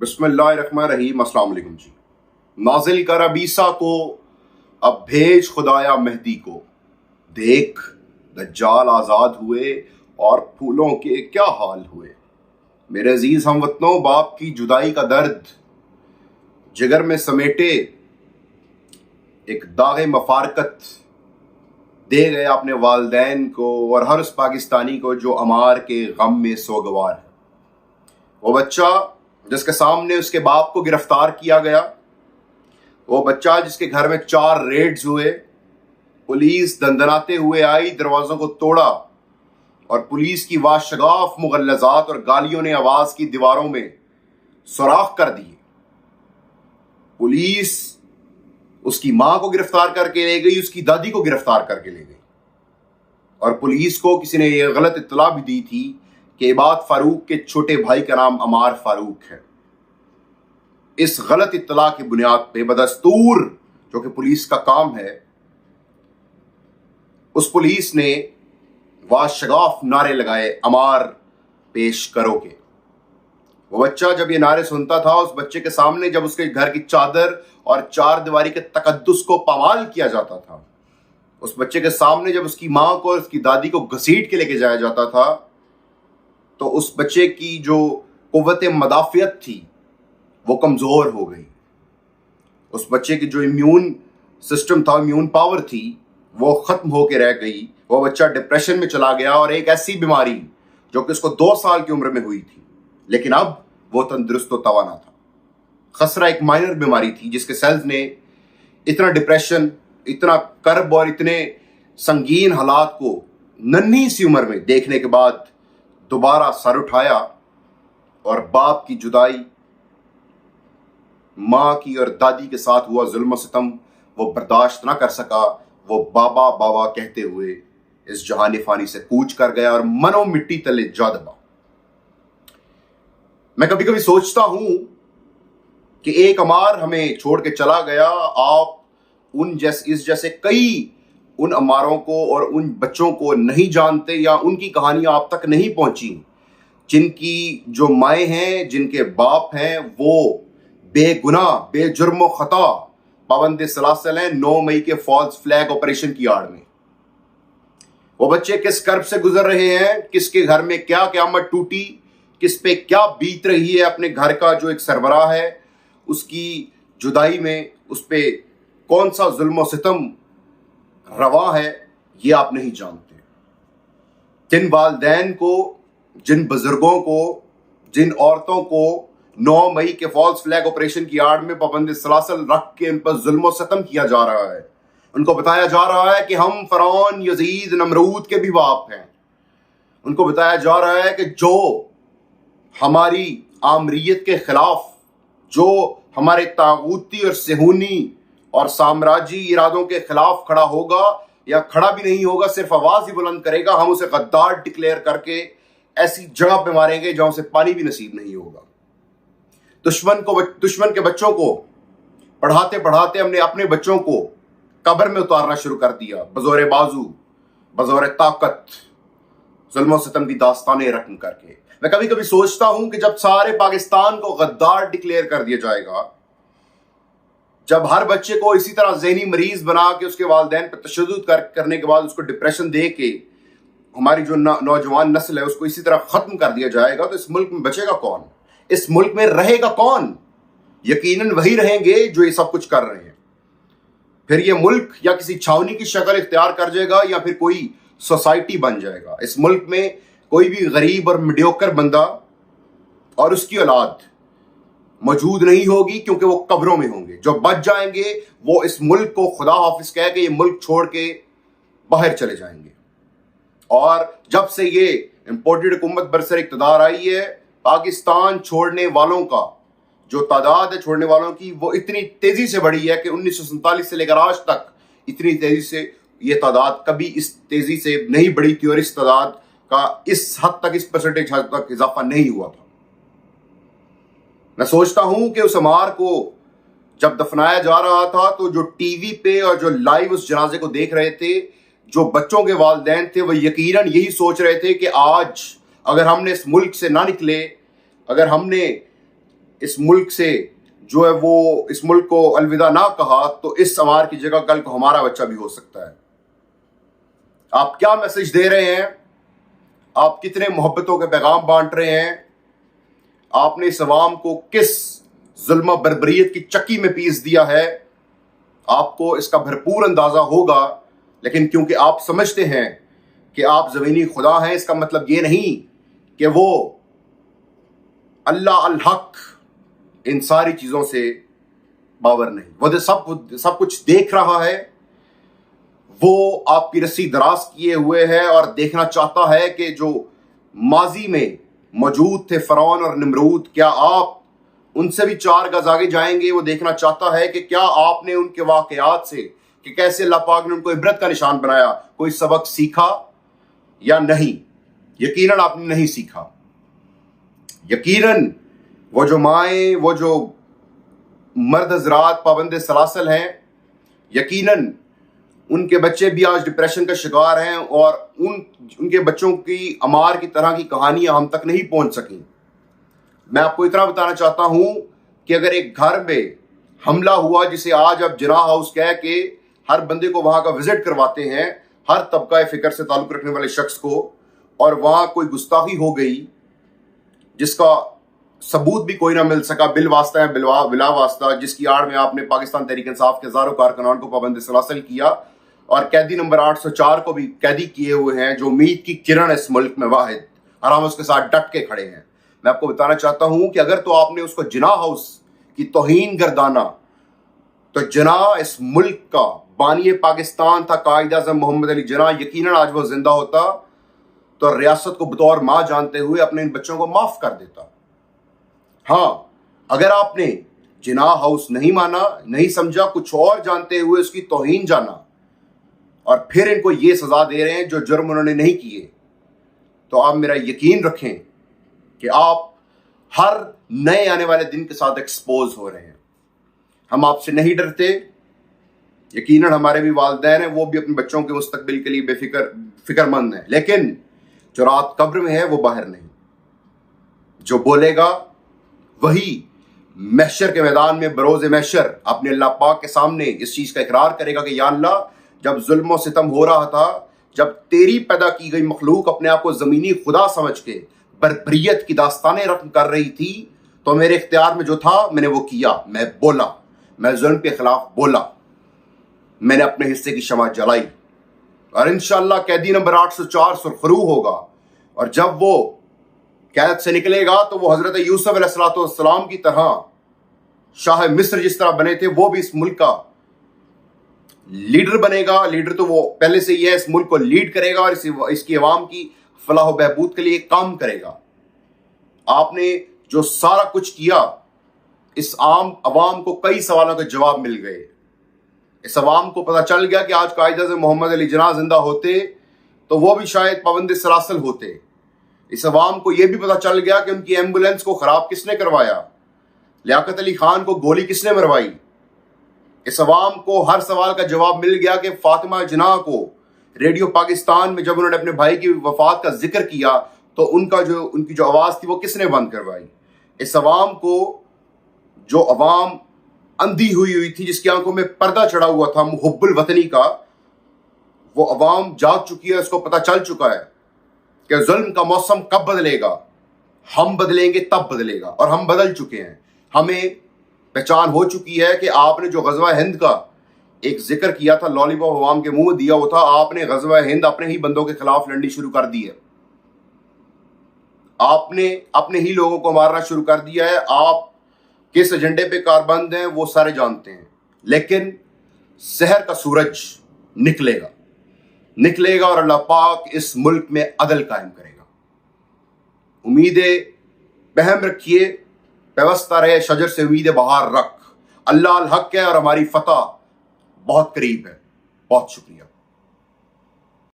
बिस्मिल्लाहिर्रहमानिर्रहीम। अस्सलाम वालेकुम जी। नाजिल कर अब ईसा को, अब भेज खुदाया मेहदी को। देख दज्जाल आज़ाद हुए और फूलों के क्या हाल हुए। मेरे अजीज हमवतनों, बाप की जुदाई का दर्द जिगर में समेटे एक दागे मफारकत दे गए अपने वालदैन को और हर उस पाकिस्तानी को जो अमार के गम में सोगवार है। वो बच्चा जिसके सामने उसके बाप को गिरफ्तार किया गया, वो बच्चा जिसके घर में 4 रेड्स हुए, पुलिस दंदनाते हुए आई, दरवाजों को तोड़ा और पुलिस की वाशगाफ मुगल्लजात और गालियों ने आवाज की दीवारों में सुराख कर दिए। पुलिस उसकी मां को गिरफ्तार करके ले गई, उसकी दादी को गिरफ्तार करके ले गई और पुलिस को किसी ने यह गलत इत्तला भी दी थी कि इबाद फारूक के छोटे भाई का नाम अमार फारूक है। इस गलत इत्तला की बुनियाद पे बदस्तूर जो कि पुलिस का काम है, उस पुलिस ने वाशगाफ नारे लगाए, अमार पेश करो के। वो बच्चा जब ये नारे सुनता था, उस बच्चे के सामने जब उसके घर की चादर और 4 दीवारी के तकद्दुस को पामाल किया जाता था, उस बच्चे के सामने जब उसकी मां को और उसकी दादी को घसीट के लेके जाया जाता था, तो उस बच्चे की जो कुव्वत मदाफियत थी वो कमजोर हो गई। उस बच्चे की जो इम्यून सिस्टम था, इम्यून पावर थी, वो खत्म होकर रह गई। वो बच्चा डिप्रेशन में चला गया और एक ऐसी बीमारी जो कि उसको 2 साल की उम्र में हुई थी, लेकिन अब वो तंदुरुस्त व तवाना था। खसरा एक माइनर बीमारी थी जिसके सेल्स ने इतना डिप्रेशन, इतना कर्ब और इतने संगीन हालात को नन्ही सी उम्र में देखने के बाद दोबारा सर उठाया और बाप की जुदाई, मां की और दादी के साथ हुआ जुल्म सितम वो बर्दाश्त ना कर सका। वो बाबा बाबा कहते हुए इस जहानी फानी से कूच कर गया और मनो मिट्टी तले जा दबा। मैं कभी कभी सोचता हूं कि एक अमार हमें छोड़ के चला गया। आप इस जैसे कई उन अमारों को और उन बच्चों को नहीं जानते या उनकी कहानियां आप तक नहीं पहुंची, जिनकी जो माएँ हैं, जिनके बाप हैं, वो बेगुनाह बेजुर्म खता पाबंद सलासल हैं 9 मई के फॉल्स फ्लैग ऑपरेशन की आड़ में। वो बच्चे किस कर्ब से गुजर रहे हैं, किसके घर में क्या क़यामत टूटी, किस पे क्या बीत रही है अपने घर का जो एक सरबराह है, उसकी जुदाई में उस पे कौन सा जुल्म सितम रवा है, ये आप नहीं जानते। जिन वालदैन को, जिन बुजुर्गों को, जिन औरतों को 9 मई के फॉल्स फ्लैग ऑपरेशन की आड़ में पाबंद सलासल रख के उन पर जुल्म सितम किया जा रहा है, उनको बताया जा रहा है कि हम फरौन, यजीद, नमरूद के भी बाप हैं। उनको बताया जा रहा है कि जो हमारी आमरीयत के खिलाफ, जो हमारे तागूती और सेहूनी और साम्राज्य इरादों के खिलाफ खड़ा होगा या खड़ा भी नहीं होगा, सिर्फ आवाज ही बुलंद करेगा, हम उसे गद्दार डिक्लेयर करके ऐसी जगह पे मारेंगे जहां से पानी भी नसीब नहीं होगा। दुश्मन के बच्चों को पढ़ाते पढ़ाते हमने अपने बच्चों को कब्र में उतारना शुरू कर दिया, बजोरे बाजू, बजोरे ताकत, जुल्म सितम की दास्तानें रकम करके। मैं कभी कभी सोचता हूं कि जब सारे पाकिस्तान को गद्दार डिक्लेयर कर दिया जाएगा, जब हर बच्चे को इसी तरह ज़हनी मरीज बना के उसके वालिदैन पर तशद्दुद करने के बाद उसको डिप्रेशन दे के हमारी जो नौजवान नस्ल है उसको इसी तरह खत्म कर दिया जाएगा, तो इस मुल्क में बचेगा कौन? इस मुल्क में रहेगा कौन? यकीनन वही रहेंगे जो ये सब कुछ कर रहे हैं। फिर ये मुल्क या किसी छावनी की शक्ल इख्तियार कर जाएगा या फिर कोई सोसाइटी बन जाएगा। इस मुल्क में कोई भी गरीब और मीडियोकर बंदा और उसकी औलाद मौजूद नहीं होगी, क्योंकि वो कब्रों में होंगे। जो बच जाएंगे वो इस मुल्क को खुदा हाफिज कह के ये मुल्क छोड़ के बाहर चले जाएंगे। और जब से ये इंपोर्टेड हुकूमत बरसर इक़्तिदार आई है, पाकिस्तान छोड़ने वालों का जो तादाद है, छोड़ने वालों की, वो इतनी तेजी से बढ़ी है कि 1947 से लेकर आज तक इतनी तेजी से ये तादाद कभी इस तेजी से नहीं बढ़ी थी और इस तादाद का इस हद तक, इस परसेंटेज हद तक इजाफा नहीं हुआ था। मैं सोचता हूं कि उस अमार को जब दफनाया जा रहा था, तो जो टीवी पे और जो लाइव उस जनाजे को देख रहे थे, जो बच्चों के वालिदैन थे, वो यकीनन यही सोच रहे थे कि आज अगर हमने इस मुल्क से ना निकले, अगर हमने इस मुल्क से जो है वो इस मुल्क को अलविदा ना कहा तो इस समार की जगह कल को हमारा बच्चा भी हो सकता है। आप क्या मैसेज दे रहे हैं? आप कितने मोहब्बतों के पैगाम बांट रहे हैं? आपने इस अवाम को किस जुल्म बर्बरियत की चक्की में पीस दिया है, आपको इसका भरपूर अंदाजा होगा। लेकिन क्योंकि आप समझते हैं कि आप ज़मीनी खुदा हैं, इसका मतलब ये नहीं कि वो अल्लाह अल हक इन सारी चीज़ों से बावर नहीं, वो तो सब कुछ देख रहा है। वो आपकी रस्सी दराज किए हुए है और देखना चाहता है कि जो माजी में मौजूद थे फ़िरौन और नमरूद, क्या आप उनसे भी 4 गज आगे जाएंगे? वो देखना चाहता है कि क्या आपने उनके वाकयात से कि कैसे अल्लाह पाक ने उनको इबरत का निशान बनाया, कोई सबक सीखा या नहीं? यकीनन आपने नहीं सीखा। यकीनन वो जो माएँ, वो जो मर्द हज़रात पाबंद सलासल हैं, यकीनन उनके बच्चे भी आज डिप्रेशन का शिकार हैं और उनके बच्चों की अमार की तरह की कहानियां हम तक नहीं पहुंच सकी। मैं आपको इतना बताना चाहता हूं कि अगर एक घर में हमला हुआ, जिसे आज अब जिना हाउस कह के हर बंदे को वहां का विजिट करवाते हैं, हर तबका फिक्र से ताल्लुक रखने वाले शख्स को, और वहां कोई गुस्ताखी हो गई जिसका सबूत भी कोई ना मिल सका, बिल वास्ता है बिला वास्ता, जिसकी आड़ में आपने पाकिस्तान तहरीक इंसाफ के हजारों कारकुनान को पाबंद सलासल किया और कैदी नंबर 804 को भी कैदी किए हुए हैं, जो उम्मीद की किरण इस मुल्क में वाहिद, और हम उसके साथ डट के खड़े हैं। मैं आपको बताना चाहता हूं कि अगर तो आपने उसको जिना हाउस की तौहीन गर्दाना, तो जिना इस मुल्क का बानी पाकिस्तान था कायद आज़म मोहम्मद अली जिना। यकीनन आज वो जिंदा होता तो रियासत को बतौर माँ जानते हुए अपने इन बच्चों को माफ कर देता। हाँ, अगर आपने जिना हाउस नहीं माना, नहीं समझा, कुछ और जानते हुए उसकी तौहीन जाना और फिर इनको ये सजा दे रहे हैं जो जुर्म उन्होंने नहीं किए, तो आप मेरा यकीन रखें कि आप हर नए आने वाले दिन के साथ एक्सपोज हो रहे हैं। हम आपसे नहीं डरते। यकीनन हमारे भी वालिदैन हैं, वो भी अपने बच्चों के मुस्तकबिल के लिए फिक्रमंद हैं, लेकिन जो रात कब्र में है वो बाहर नहीं। जो बोलेगा वही महशर के मैदान में बरोज महशर अपने अल्लाह पाक के सामने इस चीज का इकरार करेगा कि या अल्लाह, जब जुल्म और सितम हो रहा था, जब तेरी पैदा की गई मखलूक अपने आप को जमीनी खुदा समझ के बर्बरियत की दास्तानें रकम कर रही थी, तो मेरे इख्तियार में जो था मैंने वो किया। मैं बोला, मैं जुल्म के खिलाफ बोला, मैंने अपने हिस्से की शमा जलाई, और इंशाअल्लाह कैदी नंबर 804 सुरखरू होगा। और जब वो कैद से निकलेगा तो वो हजरत यूसुफ अलैहिस्सलाम की तरह शाह मिस्र जिस तरह बने थे, वो भी इस मुल्क का लीडर बनेगा। लीडर तो वो पहले से ही है, इस मुल्क को लीड करेगा और इसकी अवाम की फलाह बहबूद के लिए काम करेगा। आपने जो सारा कुछ किया, इस अवाम को कई सवालों के जवाब मिल गए। इस अवाम को पता चल गया कि आज कायद आज़म मोहम्मद अली जिना जिंदा होते तो वो भी शायद पाबंद सलासल होते। इस अवाम को यह भी पता चल गया कि उनकी एम्बुलेंस को खराब किसने करवाया, लियाकत अली खान को गोली किसने मरवाई। इस अवाम को हर सवाल का जवाब मिल गया कि फातिमा जिना को रेडियो पाकिस्तान में जब उन्होंने अपने भाई की वफात का जिक्र किया तो उनकी जो आवाज़ थी वो किसने बंद करवाई। इस अवाम को जो अवाम अंधी हुई थी, जिसकी आंखों में पर्दा चढ़ा हुआ था मुहब्बुल वतनी का, वो अवाम जाग चुकी है। उसको पता चल चुका है कि जुल्म का मौसम कब बदलेगा, हम बदलेंगे तब बदलेगा, और हम बदल चुके हैं। हमें पहचान हो चुकी है कि आपने जो गज़वा हिंद का एक जिक्र किया था, लॉलीपॉप अवाम के मुंह में दिया हुआ था, आपने गज़वा हिंद अपने ही बंदों के खिलाफ लड़नी शुरू कर दी है। आपने अपने ही लोगों को मारना शुरू कर दिया है। आप किस एजेंडे पे कारबंद हैं वो सारे जानते हैं, लेकिन शहर का सूरज निकलेगा और अल्लाह पाक इस मुल्क में अदल कायम करेगा। उम्मीदें बहम रखिए, पैवस्ता रहे शजर से उम्मीदें बाहर रख। अल्लाह अल हक है और हमारी फतह बहुत करीब है। बहुत शुक्रिया।